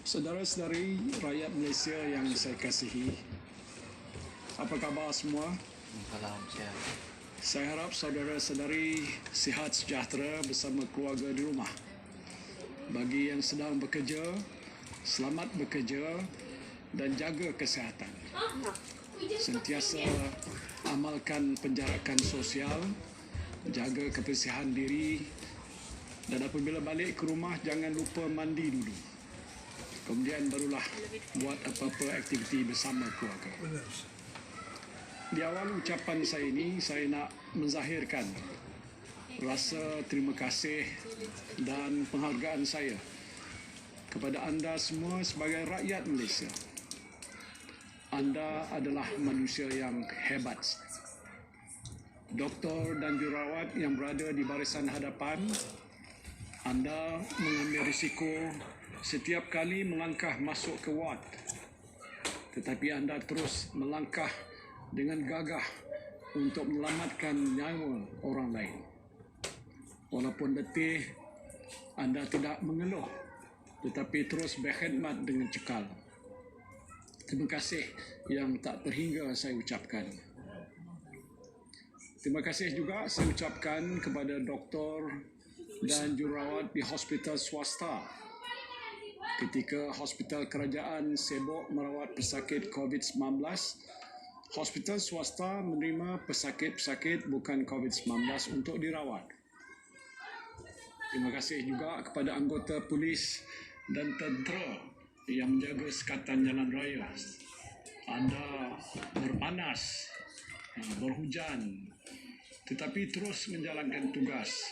Saudara-saudari rakyat Malaysia yang saya kasihi, apa khabar semua? Salam sihat. Saya harap saudara-saudari sihat sejahtera bersama keluarga di rumah. Bagi yang sedang bekerja, selamat bekerja dan jaga kesihatan. Sentiasa amalkan penjarakan sosial, jaga kebersihan diri, dan apabila balik ke rumah jangan lupa mandi dulu. Kemudian barulah buat apa-apa aktiviti bersama keluarga. Di awal ucapan saya ini, saya nak menzahirkan rasa terima kasih dan penghargaan saya kepada anda semua sebagai rakyat Malaysia. Anda adalah manusia yang hebat. Doktor dan jururawat yang berada di barisan hadapan, anda mengambil risiko setiap kali melangkah masuk ke ward, tetapi anda terus melangkah dengan gagah untuk menyelamatkan nyawa orang lain. Walaupun letih, anda tidak mengeluh, tetapi terus berkhidmat dengan cekal. Terima kasih yang tak terhingga saya ucapkan. Terima kasih juga saya ucapkan kepada doktor dan jururawat di hospital swasta. Ketika hospital kerajaan sibuk merawat pesakit COVID-19, hospital swasta menerima pesakit-pesakit bukan COVID-19 untuk dirawat. Terima kasih juga kepada anggota polis dan tentera yang menjaga sekatan jalan raya. Anda berpanas, berhujan, tetapi terus menjalankan tugas.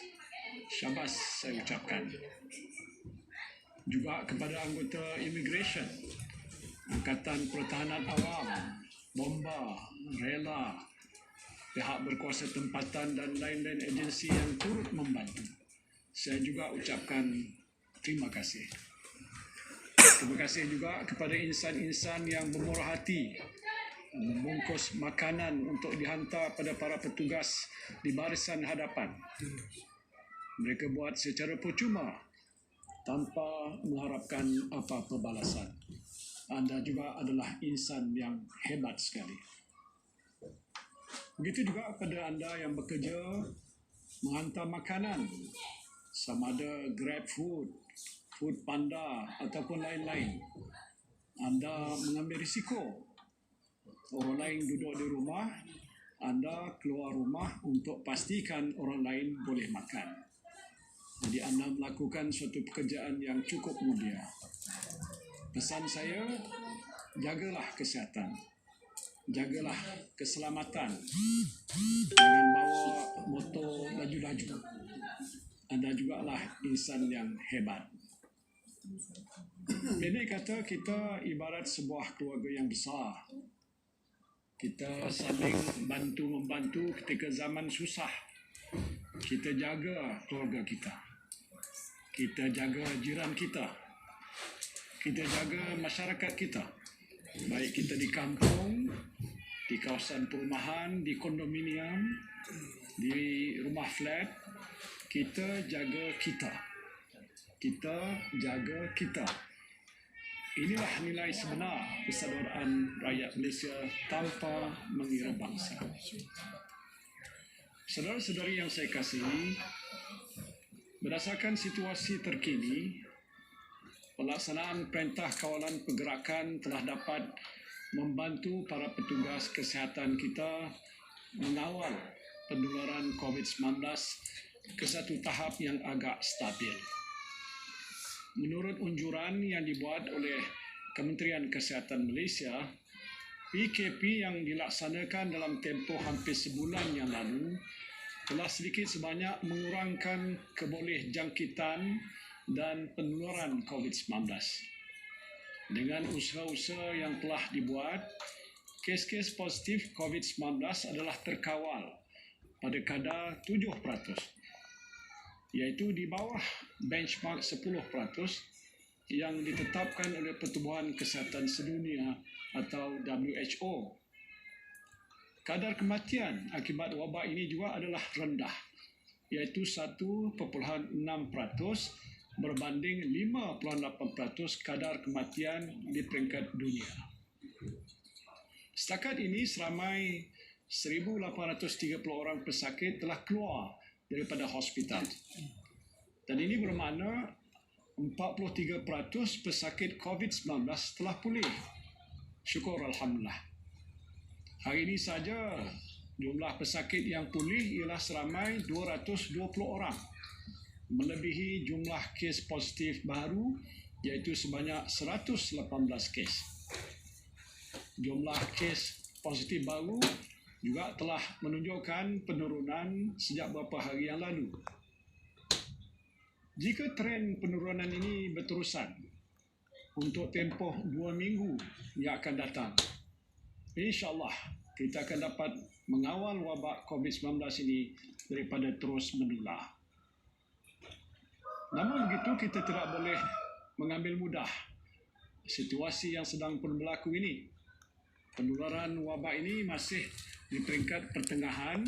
Syabas saya ucapkan. Juga kepada anggota immigration, Angkatan Pertahanan Awam, Bomba, Rela, pihak berkuasa tempatan dan lain-lain agensi yang turut membantu. Saya juga ucapkan terima kasih. Terima kasih juga kepada insan-insan yang bermurah hati membungkus makanan untuk dihantar pada para petugas di barisan hadapan. Mereka buat secara percuma tanpa mengharapkan apa-apa balasan. Anda juga adalah insan yang hebat sekali. Begitu juga kepada anda yang bekerja menghantar makanan, sama ada Grab Food, Food Panda ataupun lain-lain. Anda mengambil risiko. Orang lain duduk di rumah, anda keluar rumah untuk pastikan orang lain boleh makan. Jadi anda melakukan suatu pekerjaan yang cukup mulia. Pesan saya, jagalah kesihatan, jagalah keselamatan. Jangan bawa motor laju-laju. Anda jugalah insan yang hebat. Pendek kata, kita ibarat sebuah keluarga yang besar. Kita saling bantu-membantu ketika zaman susah. Kita jaga keluarga kita. Kita jaga jiran kita. Kita jaga masyarakat kita. Baik kita di kampung, di kawasan perumahan, di kondominium, di rumah flat, kita jaga kita. Kita jaga kita. Inilah nilai sebenar persaudaraan rakyat Malaysia tanpa mengira bangsa. Saudara-saudari yang saya kasihi, berdasarkan situasi terkini, pelaksanaan perintah kawalan pergerakan telah dapat membantu para petugas kesihatan kita mengawal penularan COVID-19 ke satu tahap yang agak stabil. Menurut unjuran yang dibuat oleh Kementerian Kesihatan Malaysia, PKP yang dilaksanakan dalam tempoh hampir sebulan yang lalu telah sedikit sebanyak mengurangkan kebolehjangkitan dan penularan COVID-19. Dengan usaha-usaha yang telah dibuat, kes-kes positif COVID-19 adalah terkawal pada kadar 7%, iaitu di bawah benchmark 10% yang ditetapkan oleh Pertubuhan Kesihatan Sedunia atau WHO. Kadar kematian akibat wabak ini juga adalah rendah, iaitu 1.6% berbanding 5.8% kadar kematian di peringkat dunia. Setakat ini seramai 1,830 orang pesakit telah keluar daripada hospital. Dan ini bermakna 43% pesakit COVID-19 telah pulih. Syukur Alhamdulillah. Hari ini saja jumlah pesakit yang pulih ialah seramai 220 orang, melebihi jumlah kes positif baru iaitu sebanyak 118 kes. Jumlah kes positif baru juga telah menunjukkan penurunan sejak beberapa hari yang lalu. Jika tren penurunan ini berterusan untuk tempoh 2 minggu yang akan datang, insya-Allah kita akan dapat mengawal wabak COVID-19 ini daripada terus menular. Namun begitu, kita tidak boleh mengambil mudah situasi yang sedang pun berlaku ini. Penularan wabak ini masih di peringkat pertengahan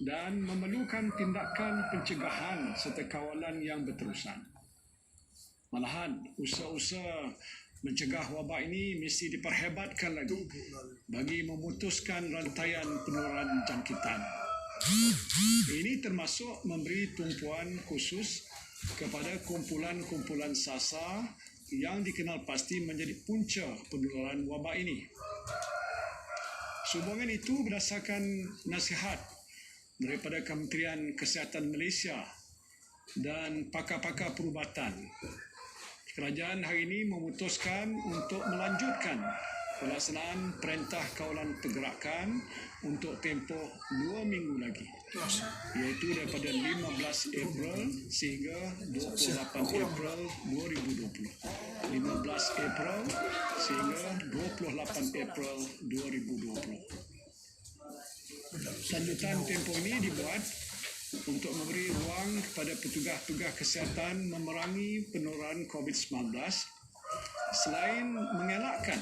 dan memerlukan tindakan pencegahan serta kawalan yang berterusan. Malahan, usaha-usaha mencegah wabak ini mesti diperhebatkan lagi bagi memutuskan rantaian penularan jangkitan. Ini termasuk memberi tumpuan khusus kepada kumpulan-kumpulan sasar yang dikenal pasti menjadi punca penularan wabak ini. Sehubungan itu berdasarkan nasihat daripada Kementerian Kesihatan Malaysia dan pakar-pakar perubatan, kerajaan hari ini memutuskan untuk melanjutkan pelaksanaan Perintah Kawalan Pergerakan untuk tempoh 2 minggu lagi, iaitu daripada 15 April sehingga 28 April 2020. 15 April sehingga 28 April 2020. Lanjutan tempoh ini dibuat untuk memberi ruang kepada petugas-petugas kesihatan memerangi penularan COVID-19 selain mengelakkan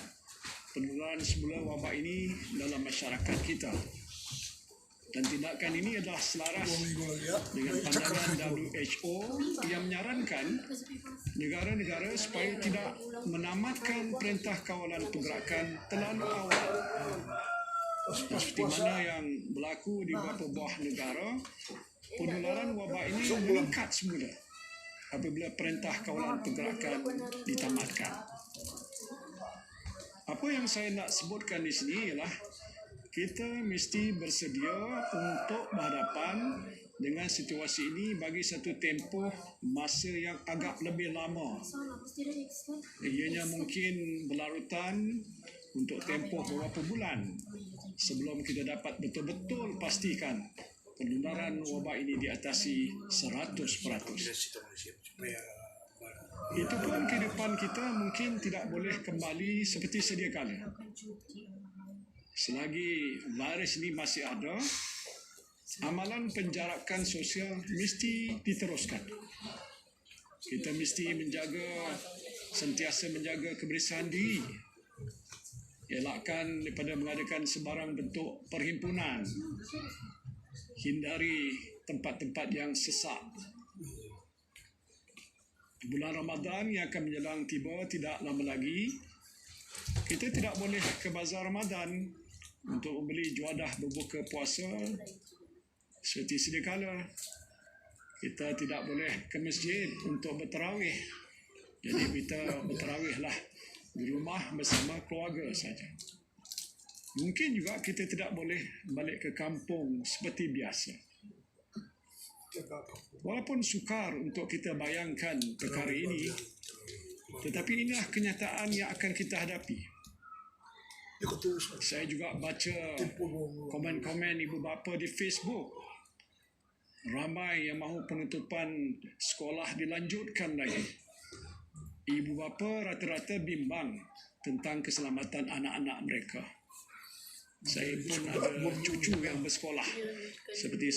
penularan semula wabak ini dalam masyarakat kita. Dan tindakan ini adalah selaras dengan pandangan WHO yang menyarankan negara-negara supaya tidak menamatkan Perintah Kawalan Pergerakan terlalu awal. Seperti mana yang berlaku di beberapa buah negara, penularan wabak ini meningkat semula apabila Perintah Kawalan Pergerakan ditamatkan. Apa yang saya nak sebutkan di sini ialah kita mesti bersedia untuk berhadapan dengan situasi ini bagi satu tempoh masa yang agak lebih lama. Ianya mungkin berlarutan untuk tempoh beberapa bulan sebelum kita dapat betul-betul pastikan penularan wabak ini diatasi 100%. Itu pun kehidupan kita mungkin tidak boleh kembali seperti sedia kala. Selagi virus ini masih ada, amalan penjarakan sosial mesti diteruskan. Kita mesti sentiasa menjaga kebersihan diri. Elakkan daripada mengadakan sebarang bentuk perhimpunan. Hindari tempat-tempat yang sesak. Bulan Ramadan yang akan menjelang tiba tidak lama lagi. Kita tidak boleh ke bazar Ramadan untuk membeli juadah berbuka puasa seperti sedia kala. Kita tidak boleh ke masjid untuk bertarawih. Jadi kita bertarawihlah di rumah bersama keluarga saja. Mungkin juga kita tidak boleh balik ke kampung seperti biasa. Walaupun sukar untuk kita bayangkan perkara ini, tetapi inilah kenyataan yang akan kita hadapi. Saya juga baca komen-komen ibu bapa di Facebook. Ramai yang mahu penutupan sekolah dilanjutkan lagi. Ibu bapa rata-rata bimbang tentang keselamatan anak-anak mereka. Saya pun ada cucu yang bersekolah. Seperti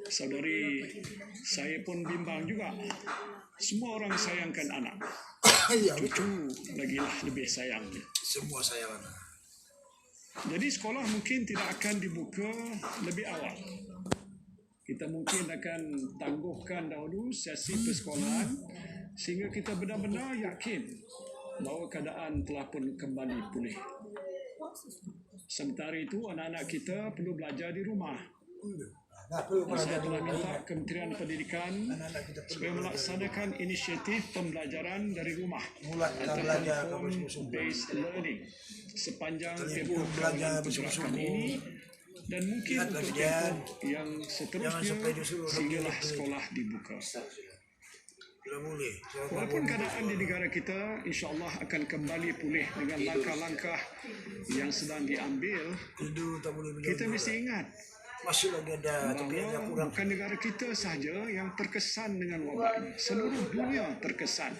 saudari saya pun bimbang juga. Semua orang sayangkan anak. Cucu lagilah lebih sayang. Semua sayang anak. Jadi sekolah mungkin tidak akan dibuka lebih awal. Kita mungkin akan tangguhkan dahulu sesi persekolahan sehingga kita benar-benar yakin bahawa keadaan telah pun kembali pulih. Sementara itu, anak-anak kita perlu belajar di rumah. Saya telah minta Kementerian Pendidikan supaya melaksanakan inisiatif pembelajaran dari rumah atau home-based learning sepanjang tempoh kawalan pergerakan ini dan mungkin untuk tempoh yang seterusnya sehinggalah sekolah dibuka. Walaupun keadaan di negara kita insya-Allah akan kembali pulih dengan langkah-langkah yang sedang diambil, kita mesti ingat bahawa bukan negara kita sahaja yang terkesan dengan wabak ini. Seluruh dunia terkesan,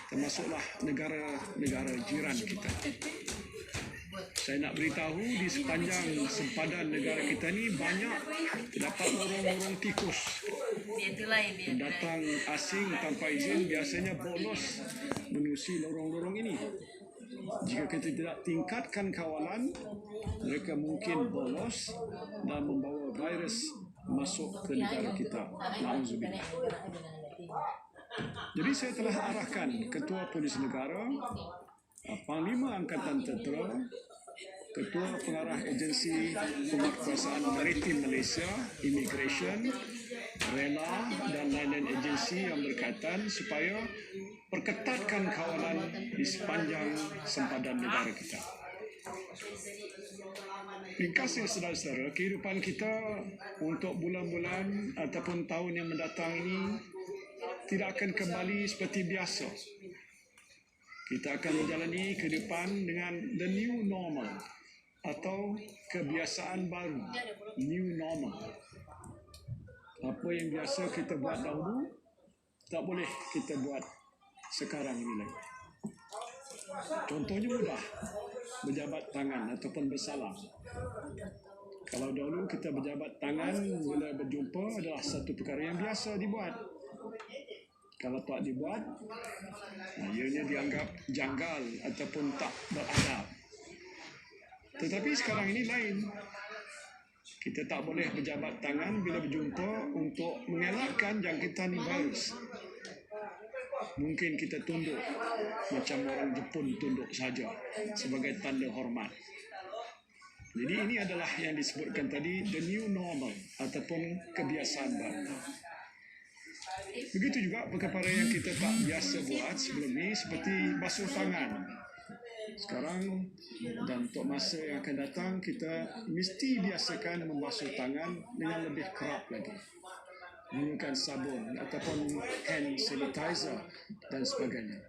termasuklah negara-negara jiran kita. Saya nak beritahu di sepanjang sempadan negara kita ni banyak terdapat lorong-lorong tikus. Pendatang asing tanpa izin biasanya bolos menerusi lorong-lorong ini. Jika kita tidak tingkatkan kawalan, mereka mungkin bolos dan membawa virus masuk ke negara kita. Nauzubillah. Jadi saya telah arahkan Ketua Polis Negara, Panglima Angkatan Tentera, Ketua Pengarah Agensi Penguatkuasaan Maritim Malaysia, Immigration, RELA dan lain-lain agensi yang berkaitan supaya perketatkan kawalan di sepanjang sempadan negara kita. Ringkasnya saudara-saudara, kehidupan kita untuk bulan-bulan ataupun tahun yang mendatang ini tidak akan kembali seperti biasa. Kita akan menjalani kehidupan dengan the new normal atau kebiasaan baru, new normal. Apa yang biasa kita buat dahulu, tak boleh kita buat sekarang ini lagi. Contohnya mudah, berjabat tangan ataupun bersalam. Kalau dahulu kita berjabat tangan bila berjumpa adalah satu perkara yang biasa dibuat. Kalau tak dibuat, ianya dianggap janggal ataupun tak beradab. Tetapi sekarang ini lain. Kita tak boleh berjabat tangan bila berjumpa untuk mengelakkan jangkitan virus. Mungkin kita tunduk macam orang Jepun tunduk saja sebagai tanda hormat. Jadi ini adalah yang disebutkan tadi the new normal ataupun kebiasaan baru. Begitu juga perkara yang kita tak biasa buat sebelum ini seperti basuh tangan. Sekarang dan untuk masa yang akan datang kita mesti biasakan membasuh tangan dengan lebih kerap lagi. Menggunakan sabun ataupun hand sanitizer dan sebagainya.